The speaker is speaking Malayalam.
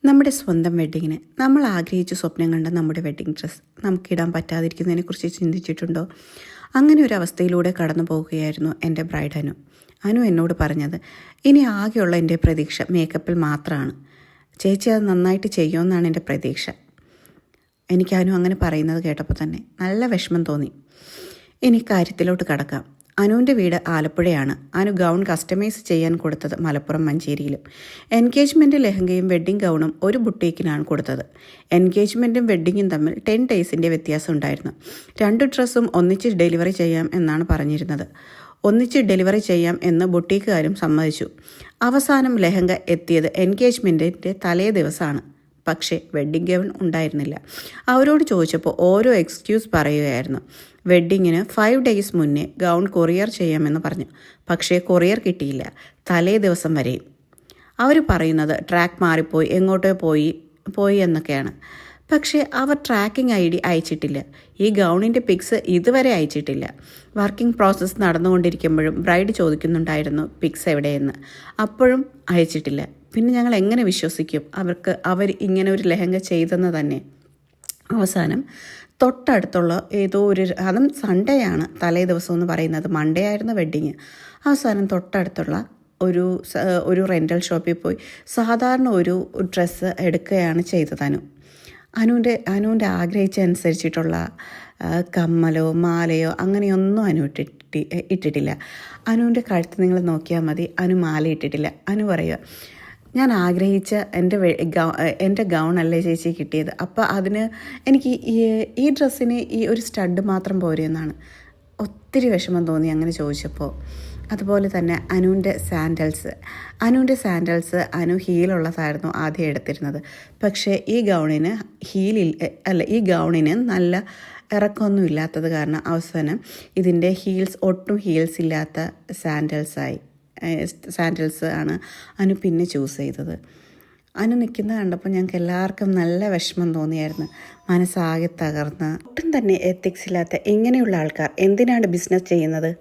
നമ്മുടെ സ്വന്തം വെഡ്ഡിങ്ങിന് നമ്മൾ ആഗ്രഹിച്ച സ്വപ്നം കണ്ട നമ്മുടെ വെഡ്ഡിങ് ഡ്രസ്സ് നമുക്കിടാൻ പറ്റാതിരിക്കുന്നതിനെക്കുറിച്ച് ചിന്തിച്ചിട്ടുണ്ടോ? അങ്ങനെ ഒരു അവസ്ഥയിലൂടെ കടന്നു പോവുകയായിരുന്നു എൻ്റെ ബ്രൈഡ് അനു. അനു എന്നോട് പറഞ്ഞത്, ഇനി ആകെയുള്ള എൻ്റെ പ്രതീക്ഷ മേക്കപ്പിൽ മാത്രമാണ്. ചേച്ചി അത് നന്നായിട്ട് ചെയ്യുമെന്നാണ് എൻ്റെ പ്രതീക്ഷ. എനിക്ക് അനു അങ്ങനെ പറയുന്നത് കേട്ടപ്പോൾ തന്നെ നല്ല വിഷമം തോന്നി. ഇനി കാര്യത്തിലോട്ട് കടക്കാം. അനുവിൻ്റെ വീട് ആലപ്പുഴയാണ്. അനു ഗൗൺ കസ്റ്റമൈസ് ചെയ്യാൻ കൊടുത്തത് മലപ്പുറം മഞ്ചേരിയിലും. എൻഗേജ്മെൻറ്റ് ലെഹങ്കയും വെഡ്ഡിംഗ് ഗൗണും ഒരു ബുട്ടീക്കിനാണ് കൊടുത്തത്. എൻഗേജ്മെൻറ്റും വെഡ്ഡിങ്ങും തമ്മിൽ 10 ഡേയ്സിൻ്റെ വ്യത്യാസം ഉണ്ടായിരുന്നു. 2 ഡ്രസ്സും ഒന്നിച്ച് ഡെലിവറി ചെയ്യാം എന്നാണ് പറഞ്ഞിരുന്നത്. ഒന്നിച്ച് ഡെലിവറി ചെയ്യാം എന്ന് ബുട്ടീക്കുകാരും സമ്മതിച്ചു. അവസാനം ലെഹങ്ക എത്തിയത് എൻഗേജ്മെൻറ്റിൻ്റെ തലേ ദിവസമാണ്. പക്ഷേ വെഡ്ഡിംഗ് ഗൗൺ ഉണ്ടായിരുന്നില്ല. അവരോട് ചോദിച്ചപ്പോൾ ഓരോ എക്സ്ക്യൂസ് പറയുകയായിരുന്നു. വെഡ്ഡിങ്ങിന് 5 ഡേയ്സ് മുന്നേ ഗൗൺ കൊറിയർ ചെയ്യാമെന്ന് പറഞ്ഞു. പക്ഷേ കൊറിയർ കിട്ടിയില്ല, തലേ ദിവസം വരെയും. അവർ പറയുന്നത് ട്രാക്ക് മാറിപ്പോയി, എങ്ങോട്ടോ പോയി എന്നൊക്കെയാണ്. പക്ഷേ അവർ ട്രാക്കിംഗ് ID അയച്ചിട്ടില്ല. ഈ ഗൗണിൻ്റെ പിക്സ് ഇതുവരെ അയച്ചിട്ടില്ല. വർക്കിംഗ് പ്രോസസ്സ് നടന്നുകൊണ്ടിരിക്കുമ്പോഴും ബ്രൈഡ് ചോദിക്കുന്നുണ്ടായിരുന്നു പിക്സ് എവിടെയെന്ന്. അപ്പോഴും അയച്ചിട്ടില്ല. പിന്നെ ഞങ്ങൾ എങ്ങനെ വിശ്വസിക്കും അവർ ഇങ്ങനെ ഒരു ലെഹങ്ക ചെയ്തെന്ന് തന്നെ? അവസാനം തൊട്ടടുത്തുള്ള ഏതോ അതും സൺഡേ ആണ് തലേ ദിവസം എന്ന് പറയുന്നത്. മൺഡേ ആയിരുന്നു വെഡ്ഡിങ്. അവസാനം തൊട്ടടുത്തുള്ള ഒരു റെൻ്റൽ ഷോപ്പിൽ പോയി സാധാരണ ഒരു ഡ്രസ്സ് എടുക്കുകയാണ് ചെയ്തത് അനു. അനുവിൻ്റെ ആഗ്രഹിച്ച അനുസരിച്ചിട്ടുള്ള കമ്മലോ മാലയോ അങ്ങനെയൊന്നും അനു ഇട്ടിട്ടില്ല. അനുവിൻ്റെ കഴുത്ത് നിങ്ങൾ നോക്കിയാൽ മതി, അനു മാല ഇട്ടിട്ടില്ല. അനു പറയുക, ഞാൻ ആഗ്രഹിച്ച എൻ്റെ ഗൗണല്ലേ ചേച്ചി കിട്ടിയത്, അപ്പോൾ അതിന് എനിക്ക് ഈ ഡ്രസ്സിന് ഈ ഒരു സ്റ്റഡ് മാത്രം പോരെയെന്നാണ്. ഒത്തിരി വിഷമം തോന്നി അങ്ങനെ ചോദിച്ചപ്പോൾ. അതുപോലെ തന്നെ അനുവിൻ്റെ സാൻഡൽസ് അനു ഹീലുള്ളതായിരുന്നു ആദ്യം എടുത്തിരുന്നത്. പക്ഷേ ഈ ഗൗണിന് നല്ല ഇറക്കമൊന്നും ഇല്ലാത്തത് കാരണം അവസാനം ഇതിൻ്റെ ഒട്ടും ഹീൽസ് ഇല്ലാത്ത സാൻഡൽസ് ആണ് അനു പിന്നെ ചൂസ് ചെയ്തത്. അനു നിൽക്കുന്നത് കണ്ടപ്പോൾ ഞങ്ങൾക്ക് എല്ലാവർക്കും നല്ല വിഷമം തോന്നിയായിരുന്നു. മനസ്സാകെ തകർന്ന്. ഒട്ടും തന്നെ എത്തിക്സ് ഇല്ലാത്ത ഇങ്ങനെയുള്ള ആൾക്കാർ എന്തിനാണ് ബിസിനസ് ചെയ്യുന്നത്?